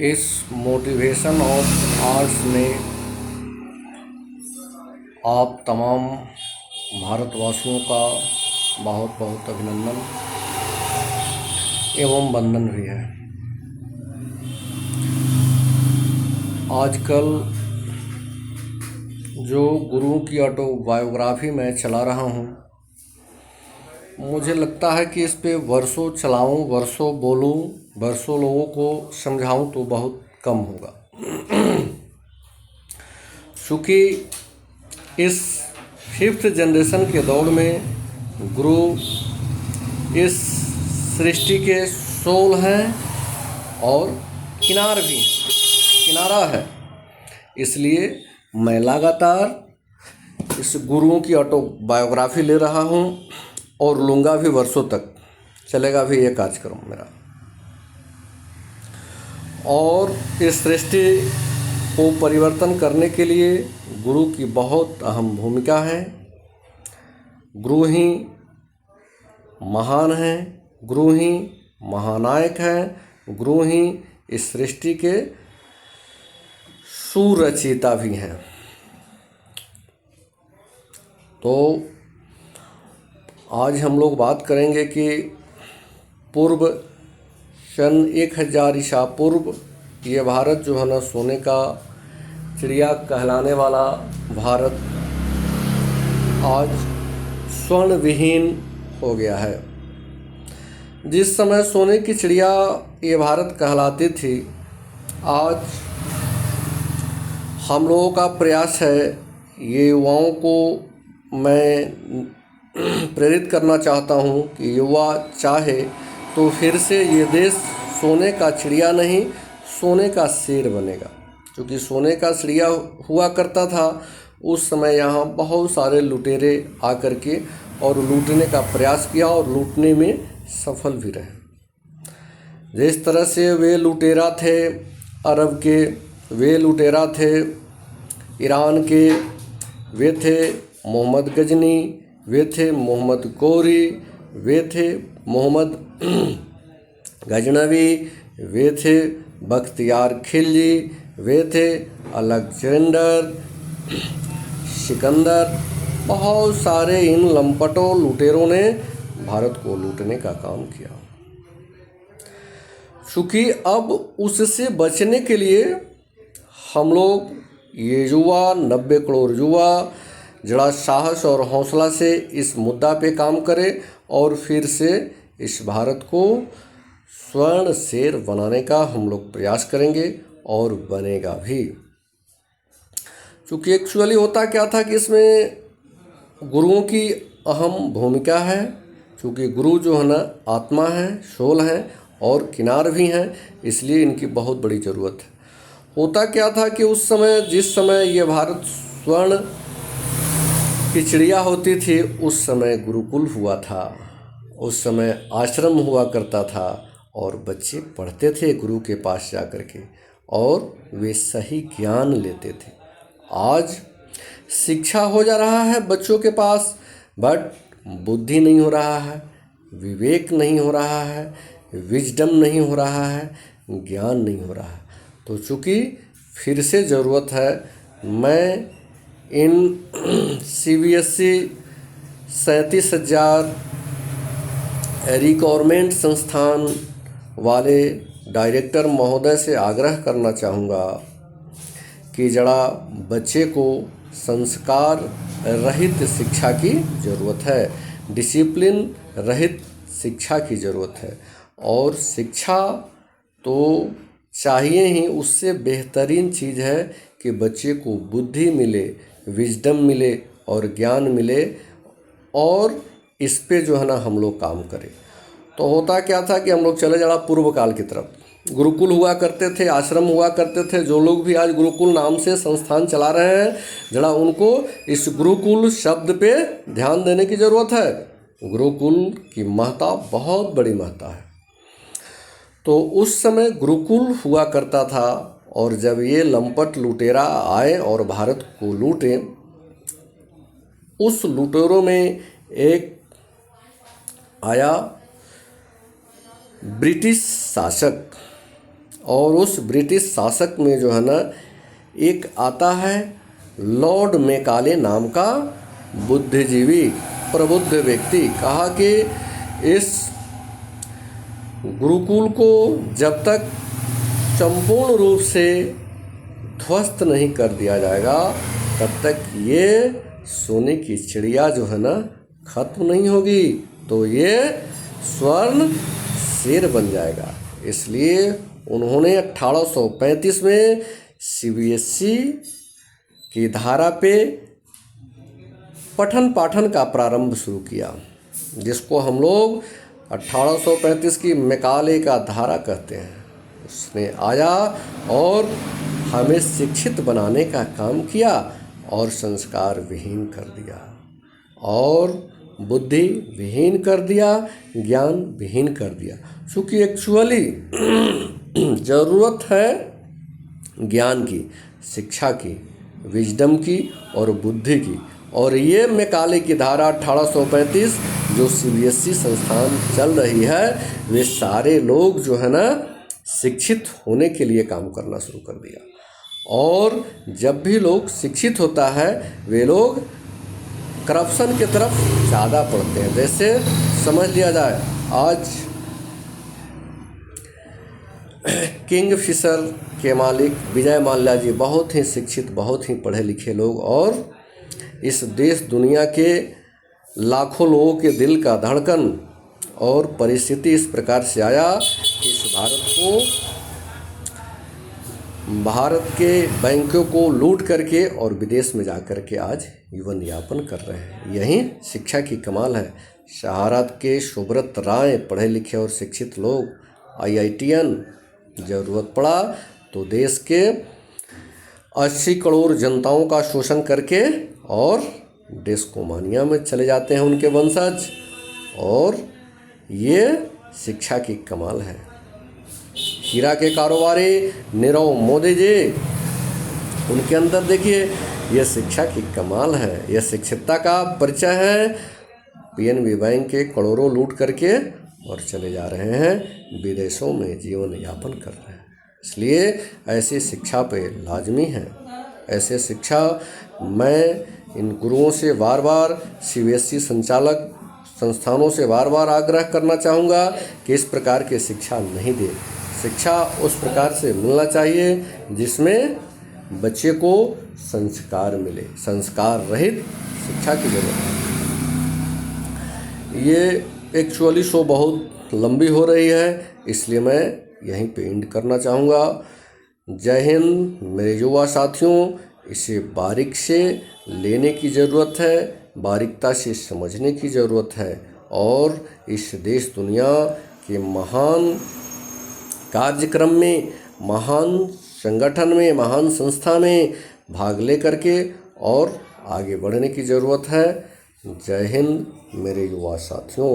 इस motivation of arts में आप तमाम भारतवासियों का बहुत बहुत अभिनंदन एवं वंदन भी है। आजकल जो गुरुओं की ऑटोबायोग्राफी मैं चला रहा हूँ, मुझे लगता है कि इस पे वर्षों चलाऊं, वर्षों बोलूं, वर्षों लोगों को समझाऊं तो बहुत कम होगा। क्योंकि इस 5th जनरेशन के दौर में गुरु इस सृष्टि के सोल हैं और किनारा है। इसलिए मैं लगातार इस गुरुओं की ऑटोबायोग्राफी ले रहा हूँ और लूँगा भी, वर्षों तक चलेगा भी ये कार्यक्रम मेरा। और इस सृष्टि को परिवर्तन करने के लिए गुरु की बहुत अहम भूमिका है। गुरु ही महान हैं, गुरु ही महानायक हैं, गुरु ही इस सृष्टि के सुरचयिता भी हैं। तो आज हम लोग बात करेंगे कि पूर्व सन 1000 ईसा पूर्व ये भारत जो है ना, सोने का चिड़िया कहलाने वाला भारत आज स्वर्ण विहीन हो गया है। जिस समय सोने की चिड़िया ये भारत कहलाती थी, आज हम लोगों का प्रयास है, ये युवाओं को मैं प्रेरित करना चाहता हूँ कि युवा चाहे तो फिर से ये देश सोने का चिड़िया नहीं, सोने का शेर बनेगा। क्योंकि सोने का चिड़िया हुआ करता था, उस समय यहाँ बहुत सारे लुटेरे आकर के और लूटने का प्रयास किया और लूटने में सफल भी रहे। जिस तरह से वे लुटेरा थे अरब के, वे लुटेरा थे ईरान के, वे थे मोहम्मद गजनी, वे थे मोहम्मद गौरी, वे थे मोहम्मद गजनवी, वे थे बख्तियार खिलजी, वे थे अलेक्जेंडर, सिकंदर। बहुत सारे इन लंपटों लुटेरों ने भारत को लूटने का काम किया। चूँकि अब उससे बचने के लिए हम लोग ये युवा, 90 करोड़ युवा जरा साहस और हौसला से इस मुद्दा पे काम करें और फिर से इस भारत को स्वर्ण शेर बनाने का हम लोग प्रयास करेंगे और बनेगा भी। क्योंकि एक्चुअली होता क्या था कि इसमें गुरुओं की अहम भूमिका है। क्योंकि गुरु जो है ना, आत्मा है, सोल है और किनार भी हैं, इसलिए इनकी बहुत बड़ी ज़रूरत है। होता क्या था कि उस समय, जिस समय ये भारत स्वर्ण की चिड़िया होती थी, उस समय गुरुकुल हुआ था, उस समय आश्रम हुआ करता था और बच्चे पढ़ते थे गुरु के पास जा कर के और वे सही ज्ञान लेते थे। आज शिक्षा हो जा रहा है बच्चों के पास, बट बुद्धि नहीं हो रहा है, विवेक नहीं हो रहा है, विजडम नहीं हो रहा है, ज्ञान नहीं हो रहा है। तो चूँकि फिर से ज़रूरत है, मैं इन CBSE 37,000 रिक्वायरमेंट संस्थान वाले डायरेक्टर महोदय से आग्रह करना चाहूँगा कि जरा बच्चे को संस्कार रहित शिक्षा की ज़रूरत है, डिसिप्लिन रहित शिक्षा की ज़रूरत है। और शिक्षा तो चाहिए ही, उससे बेहतरीन चीज़ है कि बच्चे को बुद्धि मिले, विजडम मिले और ज्ञान मिले, और इस पे जो है ना हम लोग काम करें। तो होता क्या था कि हम लोग चले जरा पूर्व काल की तरफ। गुरुकुल हुआ करते थे, आश्रम हुआ करते थे। जो लोग भी आज गुरुकुल नाम से संस्थान चला रहे हैं, जरा उनको इस गुरुकुल शब्द पे ध्यान देने की ज़रूरत है। गुरुकुल की महत्ता बहुत बड़ी महत्ता है। तो उस समय गुरुकुल हुआ करता था, और जब ये लंपट लुटेरा आए और भारत को लूटे, उस लुटेरों में एक आया ब्रिटिश शासक, और उस ब्रिटिश शासक में जो है ना एक आता है लॉर्ड मैकाले नाम का बुद्धिजीवी प्रबुद्ध व्यक्ति। कहा कि इस गुरुकुल को जब तक संपूर्ण रूप से ध्वस्त नहीं कर दिया जाएगा तब तक ये सोने की चिड़िया जो है ना खत्म नहीं होगी, तो ये स्वर्ण शेर बन जाएगा। इसलिए उन्होंने 1835 में सीबीएसई की धारा पे पठन पाठन का प्रारंभ शुरू किया, जिसको हम लोग 1835 की मैकाले का धारा कहते हैं। उसने आया और हमें शिक्षित बनाने का काम किया और संस्कार विहीन कर दिया और बुद्धि विहीन कर दिया, ज्ञान विहीन कर दिया। क्योंकि एक्चुअली ज़रूरत है ज्ञान की, शिक्षा की, विजडम की और बुद्धि की। और ये मैकाले की धारा 1835 जो सीबीएसई संस्थान चल रही है, वे सारे लोग जो है ना शिक्षित होने के लिए काम करना शुरू कर दिया। और जब भी लोग शिक्षित होता है वे लोग करप्शन की तरफ ज़्यादा पड़ते हैं। जैसे समझ लिया जाए आज किंगफिशर के मालिक विजय माल्या जी बहुत ही शिक्षित, बहुत ही पढ़े लिखे लोग, और इस देश दुनिया के लाखों लोगों के दिल का धड़कन और परिस्थिति इस प्रकार से आया कि इस भारत के बैंकों को लूट करके और विदेश में जा कर के आज जीवन यापन कर रहे हैं। यही शिक्षा की कमाल है। शहारत के सुब्रत राय पढ़े लिखे और शिक्षित लोग, IITian, ज़रूरत पड़ा तो देश के 80 करोड़ जनताओं का शोषण करके और डेस्कोमानिया में चले जाते हैं उनके वंशज। और ये शिक्षा की कमाल है। हीरा के कारोबारी नीरव मोदी जी, उनके अंदर देखिए ये शिक्षा की कमाल है, यह शिक्षितता का परिचय है। PNB बैंक के करोड़ों लूट करके और चले जा रहे हैं विदेशों में जीवन यापन कर रहे हैं। इसलिए ऐसी शिक्षा पे लाजमी है, ऐसे शिक्षा मैं इन गुरुओं से बार बार, CBSE संचालक संस्थानों से बार बार आग्रह करना चाहूँगा कि इस प्रकार की शिक्षा नहीं दे। शिक्षा उस प्रकार से मिलना चाहिए जिसमें बच्चे को संस्कार मिले। संस्कार रहित शिक्षा की जरूरत है। ये एक्चुअली शो बहुत लंबी हो रही है, इसलिए मैं यहीं पे एंड करना चाहूँगा। जय हिंद मेरे युवा साथियों। इसे बारीक से लेने की ज़रूरत है, बारीकता से समझने की ज़रूरत है और इस देश दुनिया के महान कार्यक्रम में, महान संगठन में, महान संस्था में भाग ले करके और आगे बढ़ने की ज़रूरत है। जय हिंद मेरे युवा साथियों।